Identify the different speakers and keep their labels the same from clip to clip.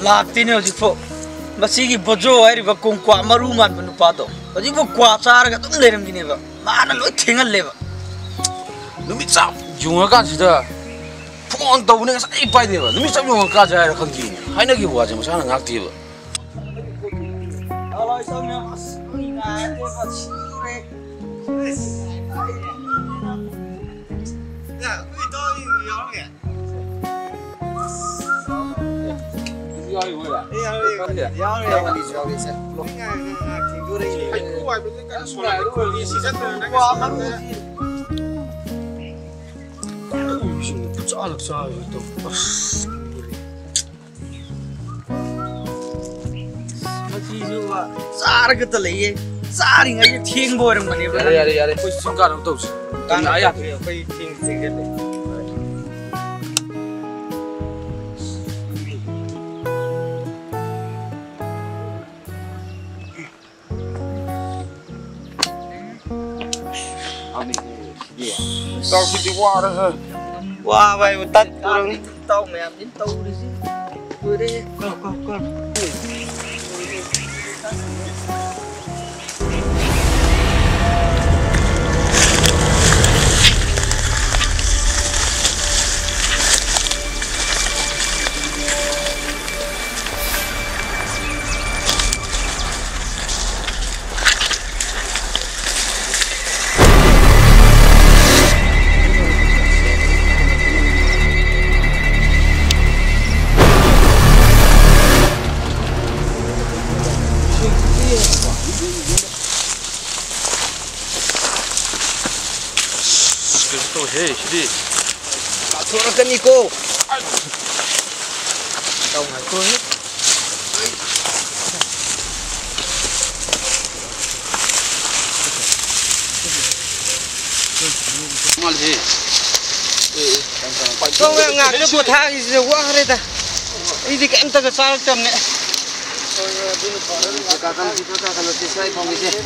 Speaker 1: लाक्तिने हजिफो मसीगी बजो हाइरिबा कोंक्वा मरु मानबा नुपादो हजिबो क्वा चारगा तुम लेरमगिनेबा माना लोइ थेंगलेबा
Speaker 2: नुमि चाप जुंगा कासिदा फोन तौने साइ पाइदेबा नुमि चाप जुंगा का जाय खंगी हाइनगी वाजे मसाना ngaktiba
Speaker 1: Halo isomnya mas ingat ya sire ya kui to yang ya
Speaker 2: tao chỉ đi qua đó thôi
Speaker 1: Wah, bay utat kurang tahu mem, ini tahu di sini. Boleh, kau.
Speaker 2: Hei, sini.
Speaker 1: Aturakan Niko. Tahu nggak kau ni?
Speaker 2: Mal hei.
Speaker 1: Kau nggak ada buat hari sewah hari dah. Ini kan tak kesal jam ni.
Speaker 3: Kakak kalau selesai pengisi.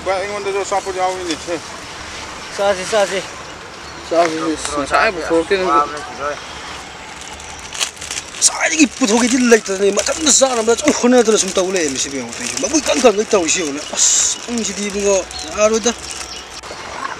Speaker 2: Ba ingon da sapo jaw ni che.
Speaker 1: Sasi.
Speaker 2: Sai bu thok tin.
Speaker 4: Sai gi pu thoki dil lai ta ni ma tam da sa na ma chu khona da sum taw le mi si be ho tai ma bu kan ngai taw si ho na as ang si di bu aro da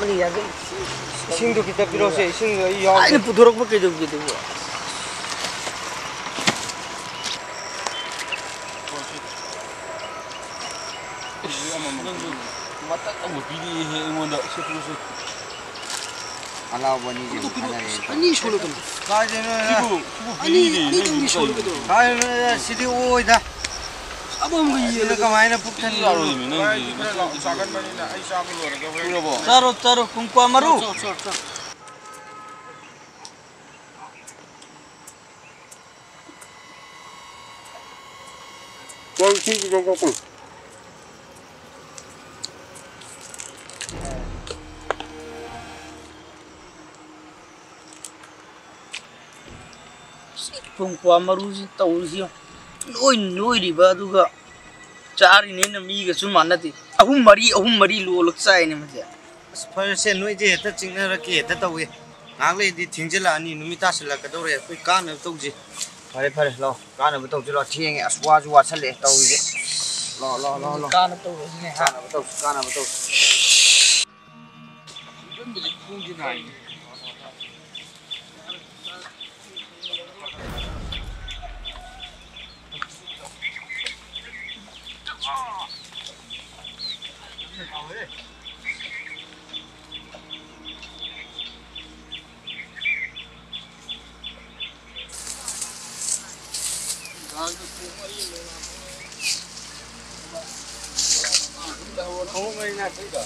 Speaker 1: Mani ya. Sing tu kita pirose, sing ya. Ini pudorok ba ke jog gitu.
Speaker 2: Mata kamu pilih ingon da se terus.
Speaker 3: Alau bani je.
Speaker 4: ani sholo kan
Speaker 1: Kajian.
Speaker 4: ani sholo kan
Speaker 1: Kajian sidi oi dah.
Speaker 4: abam gi
Speaker 1: Ini kemana puktan
Speaker 2: Laro ni nang. Sagan bani na ai sa ko lo ga.
Speaker 1: Taruh kungkua maru.
Speaker 2: Kau sini kau kau.
Speaker 1: Kungkua maru si tahu sih. Noi di bawah juga. Cari ni nami ke cuma nanti. Ahum mari lu lok saya ni macam.
Speaker 3: First noi je ta chingna ra ke ta taw ye. Ngagle di thingjela ani numita sala ka dore koi kan na taw je. Phare lo kan na taw je lo thieng aswa ju wa chale taw je. Lo.
Speaker 1: Kan tu ni.
Speaker 3: Kan na taw.
Speaker 2: Beli pun je nai. Không ngay nè thấy cả.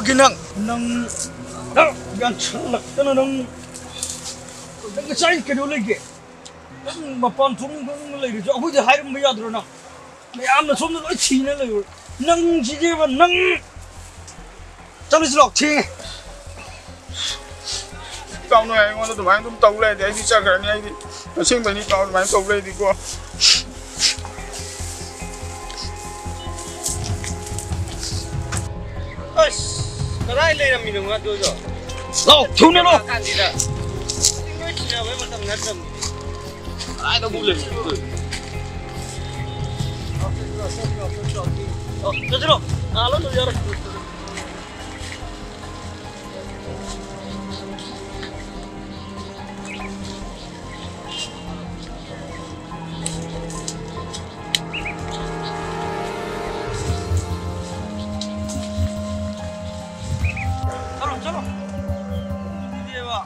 Speaker 1: ꯇꯧꯔꯒꯦ ꯅꯪ ꯌꯥꯝ ꯁꯜꯂꯛꯇꯅ ꯅꯪ ꯉꯁꯥꯏ ꯀꯩꯅꯣ ꯂꯩꯒꯦ ꯅꯪ ꯃꯄꯥꯟ ꯊꯣꯛꯅꯤꯡ ꯂꯩꯔꯁꯨ ꯑꯩꯈꯣꯏꯗꯤ ꯍꯥꯏꯔꯝꯕ ꯌꯥꯗ꯭ꯔꯣ ꯅꯪ ꯃꯌꯥꯝꯅ ꯁꯣꯝꯗ ꯂꯣꯏ ꯊꯤꯅ ꯂꯩꯔꯣ ꯅꯪ ꯁꯤꯗꯤꯕ ꯅꯪ ꯆꯠꯂꯁꯤ ꯂꯥꯛ ꯊꯦꯡꯉꯦ
Speaker 5: ꯏꯇꯥꯎꯅ ꯑꯩꯉꯣꯟꯗ ꯑꯗꯨꯃꯥꯏꯅ ꯑꯗꯨꯝ ꯇꯧ ꯂꯩꯔꯗꯤ ꯑꯩꯗꯤ ꯆꯠꯈ꯭ꯔꯅꯤ ꯑꯩꯗꯤ ꯑꯁꯦꯡꯕꯅꯤ ꯏꯇꯥꯎ ꯑꯗꯨꯃꯥꯏꯅ ꯇꯧ ꯂꯩꯔꯗꯤꯀꯣ
Speaker 3: ꯑꯁ ꯀꯗꯥꯏ ꯂꯩꯔꯝꯃꯤꯅꯣ ꯉꯥꯗꯣꯏꯗꯣ
Speaker 1: ꯂꯥꯛ ꯊꯨꯅ ꯂꯥꯛ
Speaker 3: ꯀꯥꯟꯁꯤꯗ ꯅꯣꯏ ꯊꯤꯅꯕꯩ ꯃꯇꯝ ꯅꯠꯇ꯭ꯔꯕꯅꯤ
Speaker 2: ꯀꯗꯥꯏꯗ ꯑꯃꯨꯛ ꯂꯩꯔꯤꯅꯣ
Speaker 1: ꯆꯠꯁꯤꯔꯣ ꯅꯥꯜꯂꯣ ꯌꯥꯔꯦ चलो देवा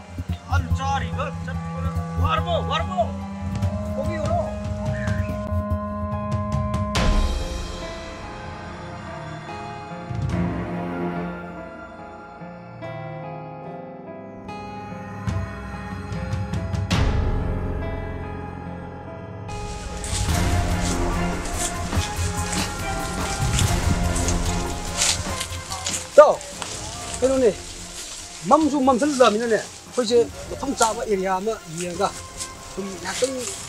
Speaker 1: अंचारी ग वारबो कोबी हो तो 그러네 맘좀 맘슬라면은 거기에 통 잡아 에리아마 이해가 좀 약간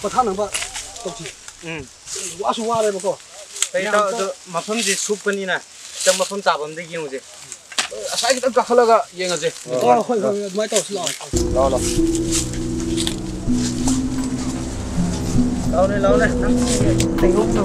Speaker 1: 버타는 거 똑지 와서 와래 보고
Speaker 3: 그래서 마품지 숲은이나 좀 마품 잡음데 이용지
Speaker 2: 아싸 딱 가라가 얘가지
Speaker 1: 호이 많이 떠슬라
Speaker 3: 나오네 땡고나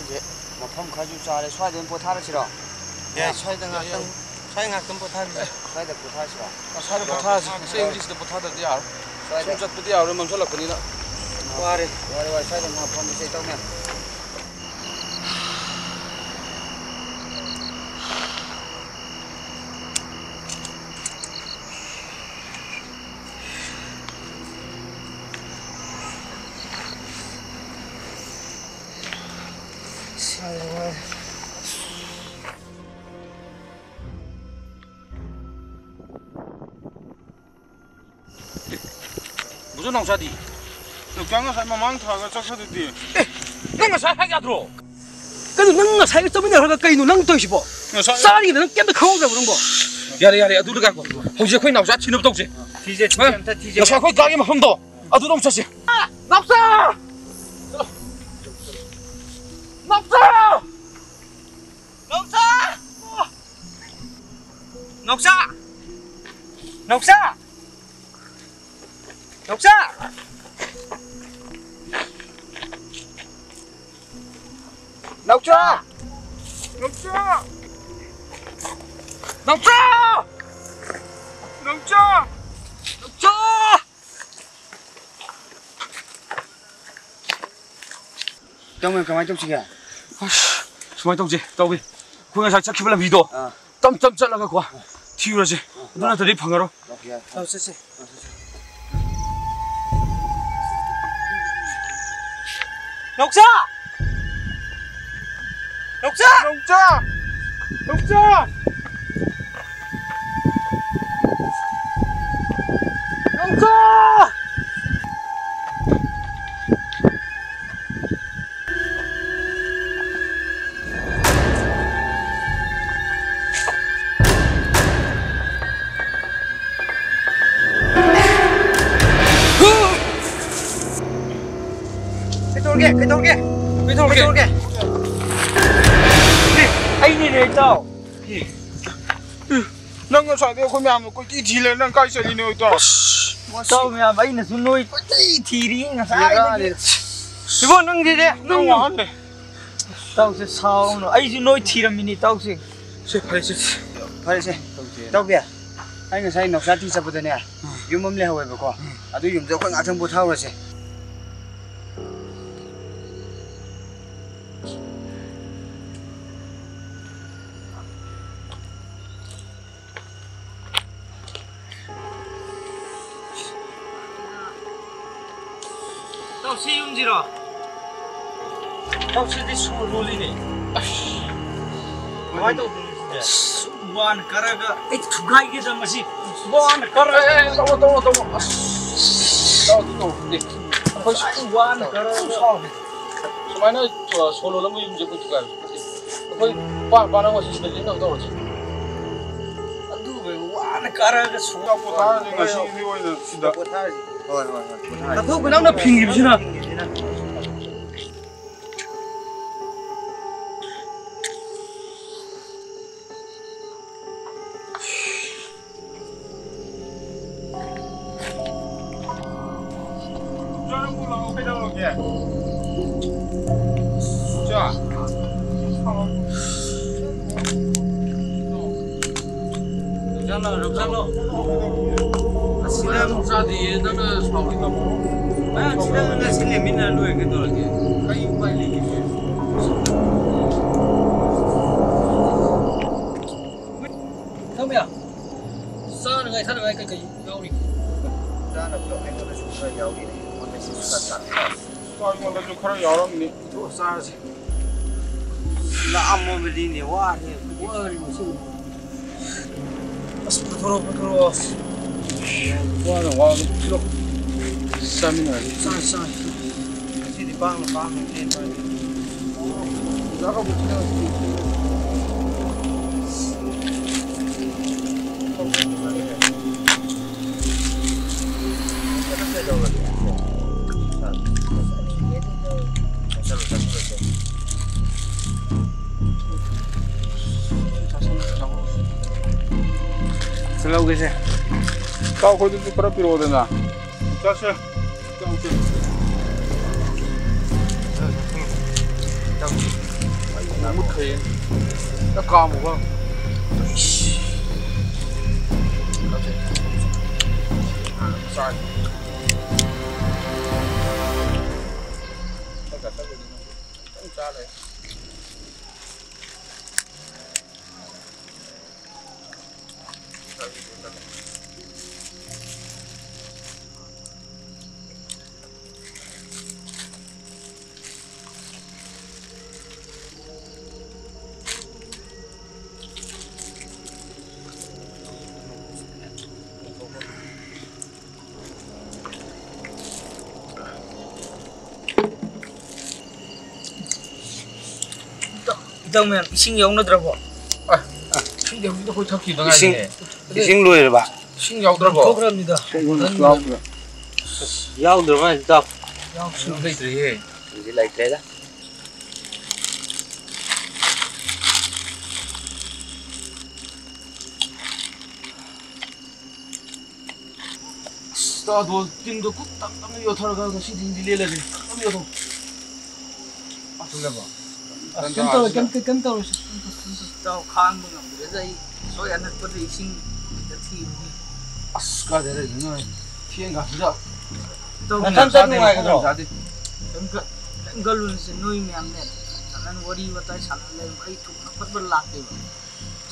Speaker 1: 이제 ꯃꯐꯝ ꯈꯔꯁꯨ ꯆꯥꯔꯦ ꯁ꯭ꯋꯥꯏꯗ ꯑꯣꯏꯅ ꯄꯣꯊꯥꯔꯁꯤꯔꯣ
Speaker 3: 야 ꯁ꯭ꯋꯥꯏꯗ ꯉꯥꯛꯇꯪ ꯄꯣꯊꯥꯔꯁꯤ
Speaker 1: ꯁ꯭ꯋꯥꯏꯗ ꯄꯣꯊꯥꯔꯁꯤꯔꯣ
Speaker 2: ꯁ꯭ꯋꯥꯏꯗ ꯄꯣꯊꯥꯔꯁꯤ ꯁꯤꯗ ꯄꯣꯊꯥꯗ꯭ꯔꯗꯤ ꯌꯥꯔꯣꯏ ꯁꯨꯝ ꯆꯠꯄꯗꯤ ꯌꯥꯔꯣꯏ ꯃꯝꯁꯜꯂꯛꯄꯅꯤꯅ
Speaker 3: ꯋꯥꯔꯦ
Speaker 1: ꯁ꯭ꯋꯥꯏꯗ ꯃꯐꯝꯁꯦ ꯇꯧꯅꯦ
Speaker 2: 무슨 낭사디?
Speaker 5: ꯅꯪ ꯉꯁꯥꯏ ꯃꯃꯥꯡ ꯊꯥꯒ ꯆꯠꯈ꯭ꯔꯗꯨꯗꯤ
Speaker 2: ꯅꯪ ꯉꯁꯥꯏ ꯍꯥꯏ ꯌꯥꯗ꯭ꯔꯣ?
Speaker 4: 그래도 넌 사이가 떠면서 그이노 넌 또 싶어. 쌀이는 넌 깬다 커오자 그런 거.
Speaker 2: 야래 어두로 가고. 혹시 거기 나오자 치는 없지?
Speaker 3: 티제 티제 티제
Speaker 2: 야 거기 가게 막 더. 어두로 뭉쳤지. 납사! 납사!
Speaker 1: 똥을 그만 좀 치게.
Speaker 2: 수많이 똥지 떡이. 고양이 잘 찾기발라 미도. 땀 잘라갖고 와. 튀우라지. 누나들이 방가로.
Speaker 1: 쎄.
Speaker 3: 녹자!
Speaker 1: 돌게. 아이니네 또.
Speaker 5: ꯅꯪ ꯉꯁꯥꯏꯗꯤ ꯑꯩꯈꯣꯏ ꯃꯌꯥꯝꯅ ꯀꯣꯏꯊꯤ ꯊꯤ ꯂꯩ ꯅꯪ ꯀꯥꯏ ꯆꯠꯂꯤꯅꯣ ꯏꯇꯥꯎ
Speaker 1: ꯇꯧ ꯃꯌꯥꯝ ꯑꯩꯅꯁꯨ ꯅꯣꯏ ꯀꯣꯏꯊꯤ ꯊꯤꯔꯤ ꯉꯁꯥꯏꯗꯒꯤ
Speaker 3: 이거 능지대
Speaker 5: ꯅꯪ ꯋꯥꯍꯜꯂꯦ
Speaker 1: ꯇꯧꯁꯦ ꯁꯥꯎꯅꯨ ꯑꯩꯁꯨ ꯅꯣꯏ ꯊꯤꯔꯝꯃꯤꯅꯤ ꯇꯧꯁꯦ
Speaker 3: farese tawbiya ai ngasai noksa ti chapudane yum am le hawe ba ko adu yum je khoi nga thang bu thau ra se
Speaker 1: tao si yum gì rồi tao si đi xuống rồi đi này nói tao Suban karaga it thugai ke jam asi suban karaga
Speaker 2: tao đi
Speaker 1: khoi suban karaga
Speaker 2: Semua ni solo lama yang menjadi juga. Tapi pak orang masih sebelum nak tahu je.
Speaker 1: aduh be wan karaga suban
Speaker 5: Potar ni ngasi ni oina sida.
Speaker 3: potar hoi potar
Speaker 1: aduh benang na phingib sina
Speaker 5: Jangan pulang, okey dah okey. Cia.
Speaker 2: Jangan. Asal musa dia nak sekolah kamu.
Speaker 1: ba sina na sile mina lu ke to lagi
Speaker 2: Kayu balik ni.
Speaker 1: thơm ya sa ngai cái gao đi
Speaker 3: ra là lo ai ko su ra yau ni mo me su sa sa
Speaker 5: Kau mau dah cakap orang ni.
Speaker 2: Tu sah sih.
Speaker 3: la ammo be di ni wa ni wa ni su
Speaker 1: as putro
Speaker 2: Wah, wah, kilo. Seminar.
Speaker 1: sa
Speaker 3: si di bang ni ba
Speaker 2: Jaga bukan.
Speaker 3: Slow ke se
Speaker 5: Kau kau tu kerap piru dah. Cakap.
Speaker 2: Một khi nó còn một không? Sai. Tất cả các cái không ra này.
Speaker 1: tao men ising yong na drabo
Speaker 2: Sinh đều nó hơi thấp kịp vào ngày này.
Speaker 3: ising lui rồi ba
Speaker 2: Sinh giàu đâu bỏ.
Speaker 1: program ni da
Speaker 3: yau được mà tao
Speaker 2: Sinh đây rồi.
Speaker 3: đi lại thế đó
Speaker 2: Tao đồ tin đồ cút tắm tắm nhiều thằng cái sinh đi lên lên tắm nhiều thằng. À tôi làm à.
Speaker 1: kem tao tao khang mo ngam de dai so ya na ko ising da thi ni
Speaker 2: Cái đấy là những người thiên cả thứ
Speaker 1: tao
Speaker 3: Tan tan ngoài cái đó
Speaker 1: kem galun se noi me am ne sanan wari watai sanan le ai thuk na pat bal lak de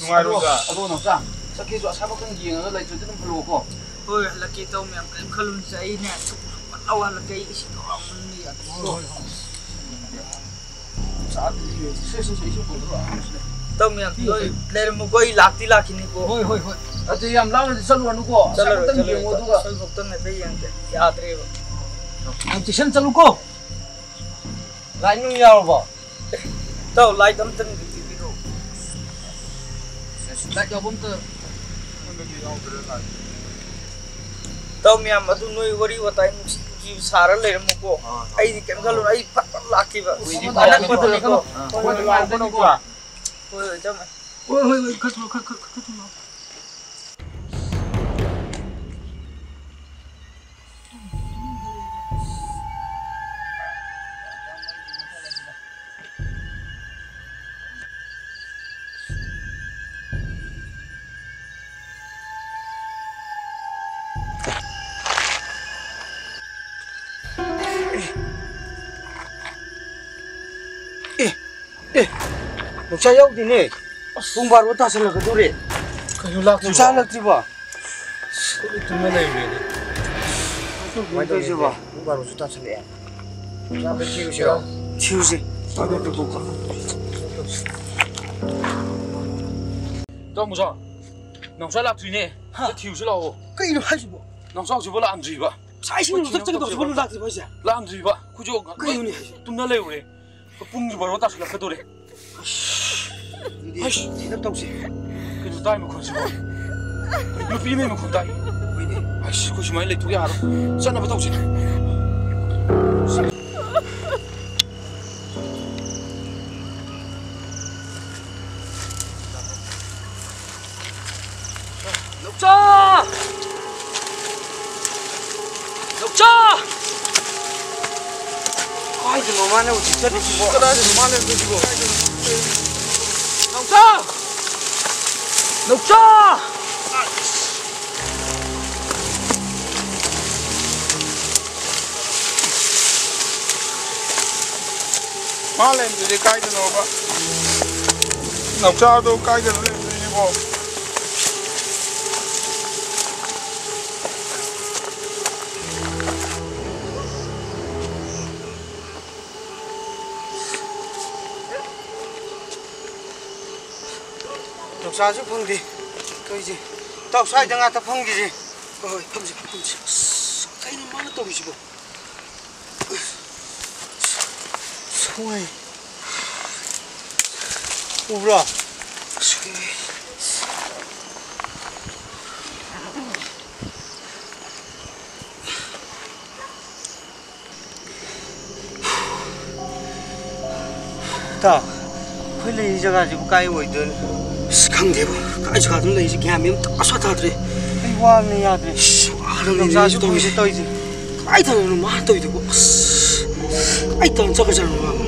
Speaker 5: Ngoài rồi cả.
Speaker 2: Alo nó ra. Sao kia dọa sao có cái gì nó lại cho nó phù hợp
Speaker 1: hoi la ki tao me am kem khalun se ai ne thuk pat awa la kai ising ko ni ya
Speaker 2: Sao thì sẽ không có được.
Speaker 1: tao me am loi le mo goi lak ti lak ni ko
Speaker 2: Hoi. À thì làm lao thì sân luôn đúng không? Sao có tên gì mà đúng không?
Speaker 1: sol bok tan ne yang ke ya tre ba am ti san chalu ko
Speaker 3: lại nhung nhau rồi
Speaker 1: tao lai tam tan ki ti ro
Speaker 2: Lại cho bông tơ.
Speaker 1: tao me am adu noi wari watai mu ki sara le mo ko ai di kem khalun ai pat pat lak ki ba anak pat ni ko
Speaker 5: Kau tu mau kau nak
Speaker 1: hoi jam
Speaker 2: Hoi, khát nó.
Speaker 3: 녹차 여기네. 뽕바로 따슬라 그도래.
Speaker 2: 그냥 락지.
Speaker 3: 녹차 락지봐.
Speaker 2: 좀 내려오네.
Speaker 3: 완전히 봐. 뽕바로 따슬래. 잡을 치우시오. 치우시. 나도 볼까.
Speaker 2: 또 무사. 농사 락지네. 튀우시라고.
Speaker 4: 그 이름 하지 뭐.
Speaker 2: 농사 집어 람지바.
Speaker 4: 사이신으로 덕적이 집어를 놔지 마시야.
Speaker 2: 람지바. 그저
Speaker 4: 그 이름이 하지.
Speaker 2: 좀 내려오래. 그 뿡지 바로 따슬라 그도래.
Speaker 3: 아이씨, 대답도
Speaker 2: 그래도 다이면 건지 뭐. 이거 비매면 건다이. 아이씨, 그시 많이 두개 알아. 짠나부터 오지.
Speaker 1: 녹차! 녹차!
Speaker 3: 아이고 너만해 오지. 저리지 뭐.
Speaker 2: 그래, 너만해 드시고.
Speaker 1: 녹차! 녹차!
Speaker 5: 말렌들이 까이드 넣어봐. 녹차도 까이드 넣으시고.
Speaker 3: 녹차주 펑디. 그 이제 떡사이드 갖다 펑기지.
Speaker 4: 펑지. 사이는 많아 떡이지 뭐.
Speaker 3: 송아이. 우브라. 다. 흘리 잊어가지고 까이고 있던.
Speaker 4: 강대부 까지 가든 이제 개하면 딱 쏴다더래.
Speaker 3: 이 와는 야들.
Speaker 4: 아름이
Speaker 3: 자주
Speaker 4: 떡이지.
Speaker 3: 떠이지.
Speaker 4: 아이다는 많아 떡이 되고. 아이다는 저거잖아.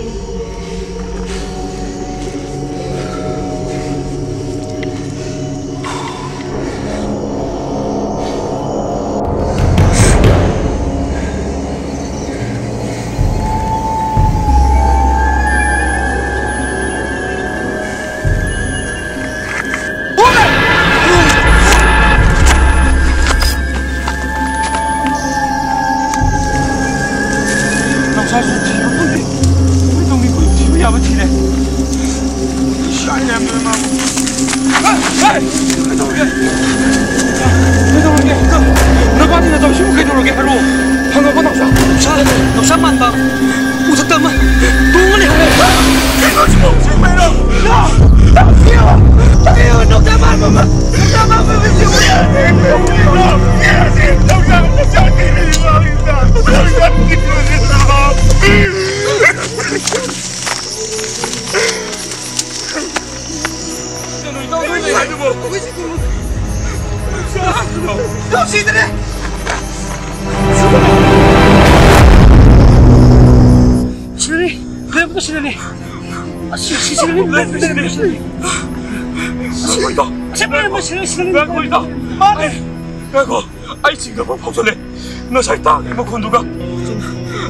Speaker 4: 녹차 만방 웃었다만 동원이 신현이 그래부터 신현이 신현이 왜 신현이 제발 뭐 신현이 왜 거기다 말해
Speaker 1: 아이고, 아이 지금 뭐 벗어내. 너 살다 뭐 건두가.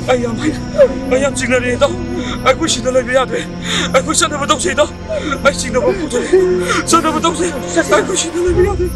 Speaker 1: 아이야 지나리다. 아이고 신나를 해야 돼. 아이고 신나부 동시다. 아이 지금 뭐 벗어내. 신나부 동시. 아이고 신나를 해야 돼.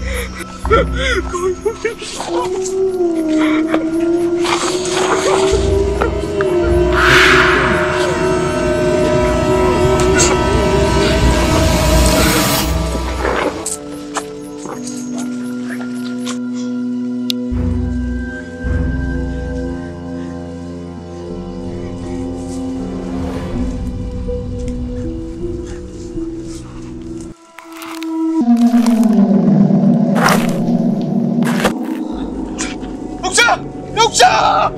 Speaker 1: 녹차!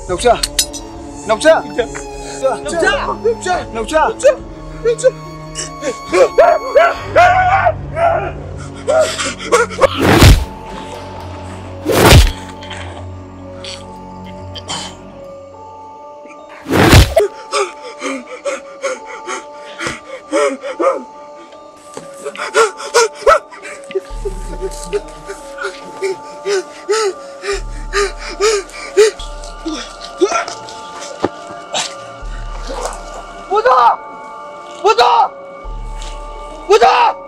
Speaker 5: Lộc chưa? Lộc chưa? Lộc chưa?
Speaker 1: 부자!